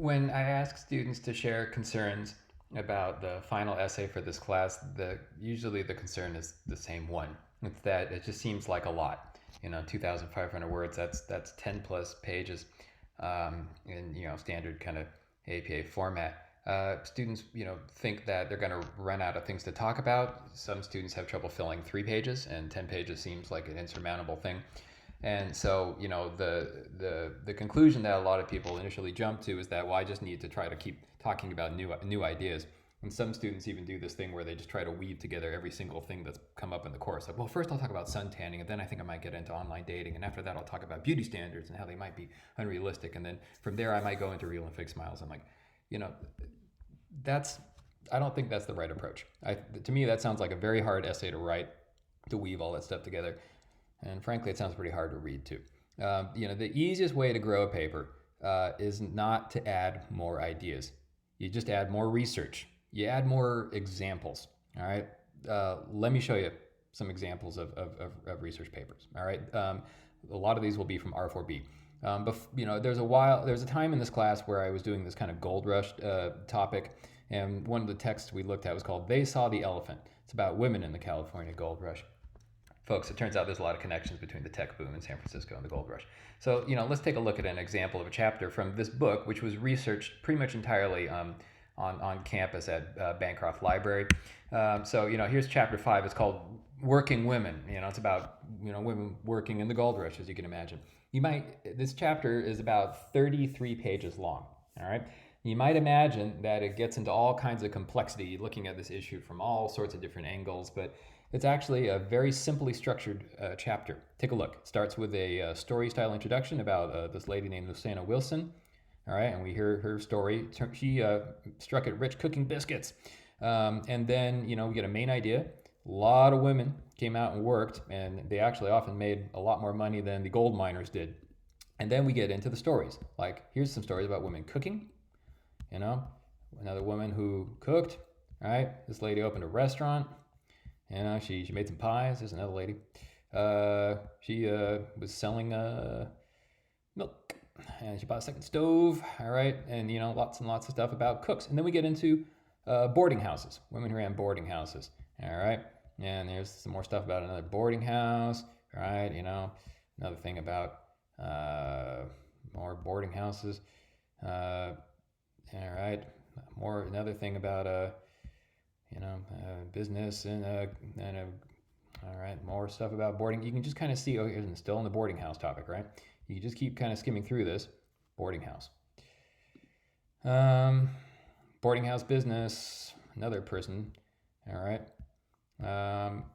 When I ask students to share concerns about the final essay for this class, usually the concern is the same one. It's that it just seems like a lot. 2,500 words. That's 10 plus pages, in standard kind of APA format. Students, think that they're going to run out of things to talk about. Some students have trouble filling 3 pages, and 10 pages seems like an insurmountable thing. And so, the conclusion that a lot of people initially jump to is that, well, I just need to try to keep talking about new ideas. And some students even do this thing where they just try to weave together every single thing that's come up in the course. Like, well, first I'll talk about sun tanning, and then I think I might get into online dating, and after that I'll talk about beauty standards and how they might be unrealistic, and then from there I might go into real and fake smiles. I'm like, you know, that's I don't think that's the right approach. To me, that sounds like a very hard essay to write, to weave all that stuff together. And frankly, it sounds pretty hard to read too. The easiest way to grow a paper is not to add more ideas. You just add more research. You add more examples. All right. Let me show you some examples of research papers. All right. A lot of these will be from R4B. But there's a time in this class where I was doing this kind of gold rush topic, and one of the texts we looked at was called "They Saw the Elephant." It's about women in the California gold rush. Folks, it turns out there's a lot of connections between the tech boom in San Francisco and the gold rush. So, let's take a look at an example of a chapter from this book, which was researched pretty much entirely on campus at Bancroft Library. Here's chapter 5. It's called Working Women. It's about women working in the gold rush, as you can imagine. This chapter is about 33 pages long. All right. You might imagine that it gets into all kinds of complexity, looking at this issue from all sorts of different angles, but it's actually a very simply structured chapter. Take a look. It starts with a story-style introduction about this lady named Lucena Wilson. All right, and we hear her story. She struck it rich cooking biscuits. And then, we get a main idea. A lot of women came out and worked, and they actually often made a lot more money than the gold miners did. And then we get into the stories. Like, here's some stories about women cooking. Another woman who cooked. All right, this lady opened a restaurant. She made some pies. There's another lady. She was selling milk, and she bought a second stove. All right, and lots and lots of stuff about cooks. And then we get into boarding houses. Women who ran boarding houses. All right, and there's some more stuff about another boarding house. All right, another thing about more boarding houses. All right, another thing about business and all right, more stuff about boarding. You can just kind of see, here's still in the boarding house topic, right? You just keep kind of skimming through this. Boarding house. Boarding house business, another person, all right?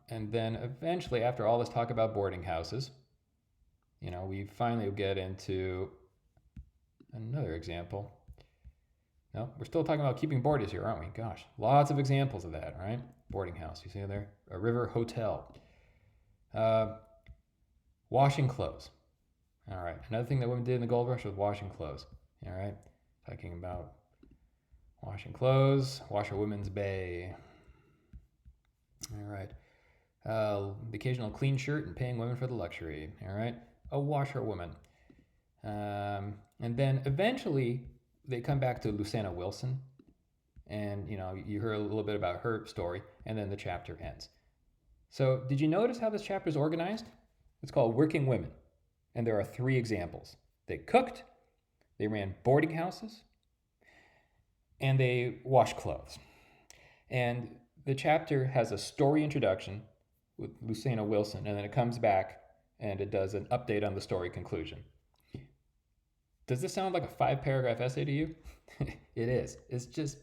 And then eventually, after all this talk about boarding houses, we finally get into another example. No, we're still talking about keeping boarders here, aren't we? Gosh, lots of examples of that, right? Boarding house, you see there? A river hotel. Washing clothes. All right, another thing that women did in the gold rush was washing clothes. All right, talking about washing clothes, Washerwomen's Bay. All right, the occasional clean shirt and paying women for the luxury. All right, a washerwoman. And then eventually, they come back to Lucena Wilson, and you hear a little bit about her story, and then the chapter ends. So did you notice how this chapter is organized? It's called Working Women, and there are 3 examples. They cooked, they ran boarding houses, and they washed clothes. And the chapter has a story introduction with Lucena Wilson, and then it comes back and it does an update on the story conclusion. Does this sound like a 5-paragraph essay to you? It is. It's just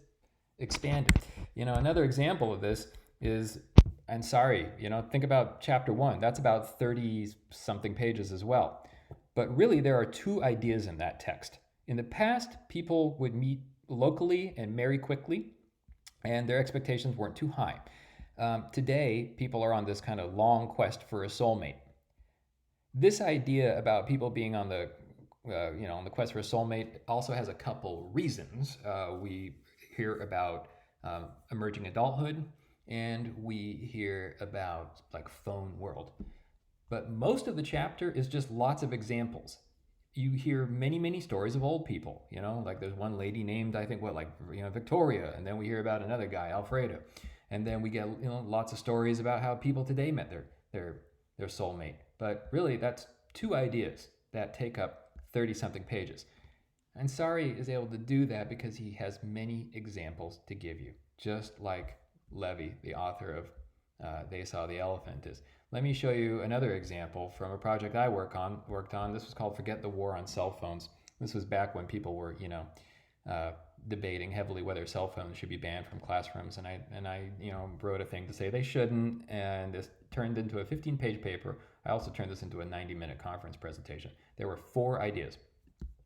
expanded. Another example of this is, I'm sorry, think about chapter 1. That's about 30-something pages as well. But really, there are 2 ideas in that text. In the past, people would meet locally and marry quickly, and their expectations weren't too high. Today, people are on this kind of long quest for a soulmate. This idea about people being on the quest for a soulmate also has a couple reasons. We hear about emerging adulthood, and we hear about phone world. But most of the chapter is just lots of examples. you hear many, many stories of old people. Like there's one lady named, I think, Victoria, and then we hear about another guy, Alfredo, and then we get lots of stories about how people today met their soulmate. But really, that's two ideas that take up 30-something pages. Ansari is able to do that because he has many examples to give you, just like Levy, the author of They Saw the Elephant, is. Let me show you another example from a project I worked on. This was called Forget the War on Cell Phones. This was back when people were, debating heavily whether cell phones should be banned from classrooms, and I wrote a thing to say they shouldn't, and this turned into a 15-page paper. I also turned this into a 90-minute conference presentation. There were 4 ideas.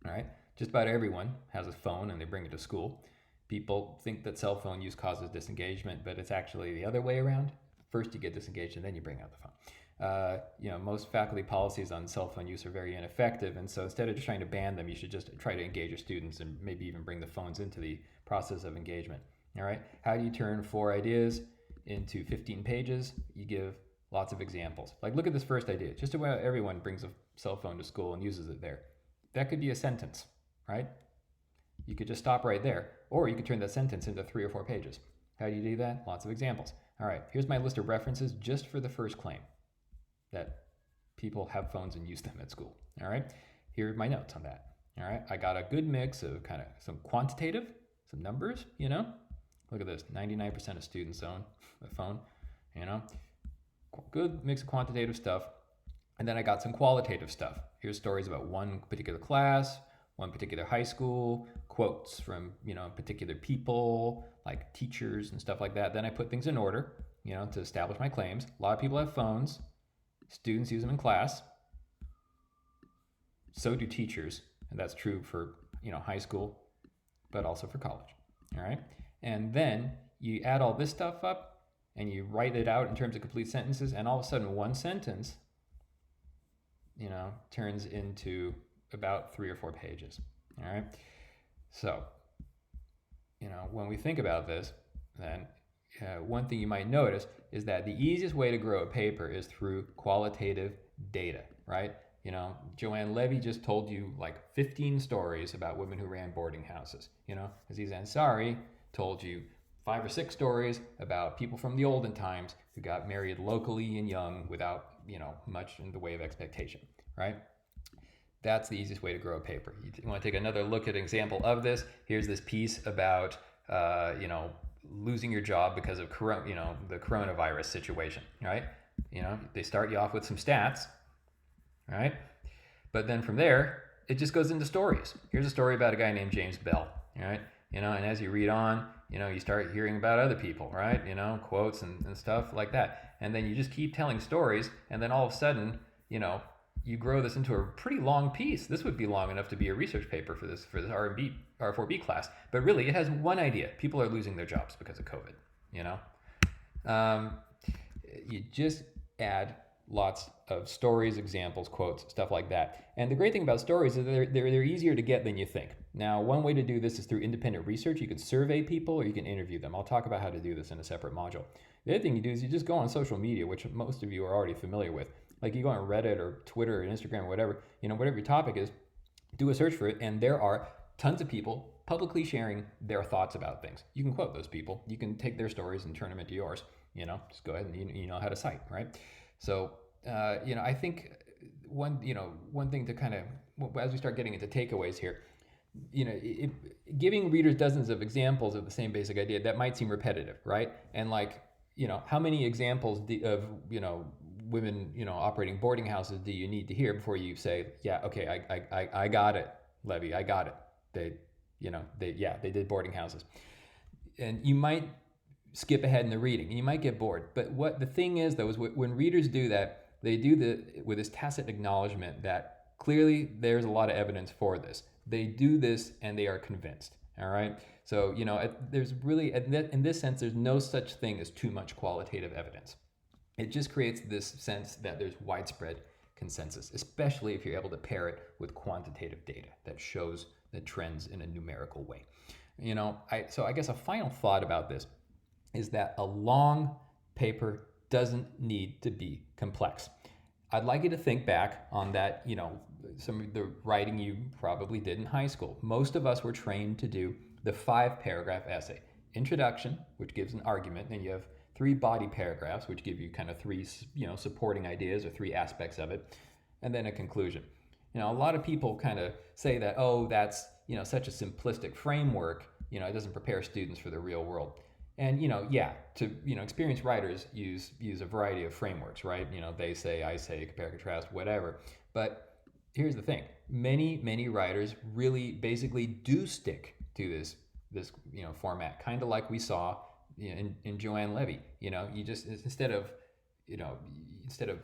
All right, just about everyone has a phone and they bring it to school. People think that cell phone use causes disengagement, but it's actually the other way around. First you get disengaged and then you bring out the phone. Most faculty policies on cell phone use are very ineffective, and so instead of just trying to ban them, you should just try to engage your students and maybe even bring the phones into the process of engagement. All right, how do you turn 4 ideas into 15 pages? You give lots of examples. Like, look at this first idea. Just about everyone brings a cell phone to school and uses it there. That could be a sentence, right? You could just stop right there, or you could turn that sentence into 3 or 4 pages. How do you do that? Lots of examples. All right, here's my list of references just for the first claim, that people have phones and use them at school. All right, here are my notes on that. All right, I got a good mix of kind of some quantitative, some numbers, Look at this, 99% of students own a phone, Good mix of quantitative stuff. And then I got some qualitative stuff. Here's stories about one particular class, one particular high school, quotes from, particular people, like teachers and stuff like that. Then I put things in order, to establish my claims. A lot of people have phones. Students use them in class. So do teachers. And that's true for, high school, but also for college. All right. And then you add all this stuff up and you write it out in terms of complete sentences. And all of a sudden, one sentence, turns into about 3 or 4 pages. All right. So, when we think about this, then one thing you might notice is that the easiest way to grow a paper is through qualitative data, right? Joanne Levy just told you like 15 stories about women who ran boarding houses. Aziz Ansari told you 5 or 6 stories about people from the olden times who got married locally and young without, much in the way of expectation, right? That's the easiest way to grow a paper. You want to take another look at an example of this. Here's this piece about, losing your job because of the coronavirus situation, right? They start you off with some stats, right? But then from there, it just goes into stories. Here's a story about a guy named James Bell, right? And as you read on, you start hearing about other people, right? Quotes and stuff like that. And then you just keep telling stories, and then all of a sudden, you grow this into a pretty long piece. This would be long enough to be a research paper for this R4B class. But really, it has one idea. People are losing their jobs because of COVID, You just add lots of stories, examples, quotes, stuff like that. And the great thing about stories is they're easier to get than you think. Now, one way to do this is through independent research. You can survey people or you can interview them. I'll talk about how to do this in a separate module. The other thing you do is you just go on social media, which most of you are already familiar with. Like you go on Reddit or Twitter or Instagram or whatever, whatever your topic is, do a search for it, and there are tons of people publicly sharing their thoughts about things. You can quote those people. You can take their stories and turn them into yours. Just go ahead and you know how to cite, right? So, I think one thing to kind of, as we start getting into takeaways here, giving readers dozens of examples of the same basic idea, that might seem repetitive, right? And how many examples of, women, operating boarding houses do you need to hear before you say, yeah, okay, I got it, Levy, I got it. They did boarding houses. And you might skip ahead in the reading and you might get bored. But what the thing is, though, is when readers do that, they do with this tacit acknowledgement that clearly there's a lot of evidence for this. They do this and they are convinced. All right. So, there's really, in this sense, there's no such thing as too much qualitative evidence. It just creates this sense that there's widespread consensus, especially if you're able to pair it with quantitative data that shows the trends in a numerical way. So I guess a final thought about this is that a long paper doesn't need to be complex. I'd like you to think back on that, some of the writing you probably did in high school. Most of us were trained to do the 5-paragraph essay. Introduction, which gives an argument, and you have 3 body paragraphs, which give you kind of 3, supporting ideas or 3 aspects of it, and then a conclusion. A lot of people kind of say that, oh, that's, such a simplistic framework, it doesn't prepare students for the real world. And, experienced writers use a variety of frameworks, right? They say, I say, compare, contrast, whatever. But here's the thing. Many writers really basically do stick to this format, kind of like we saw in Joanne Levy. You just, instead of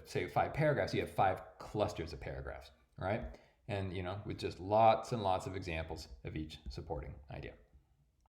say 5 paragraphs, you have 5 clusters of paragraphs, right? And with just lots and lots of examples of each supporting idea.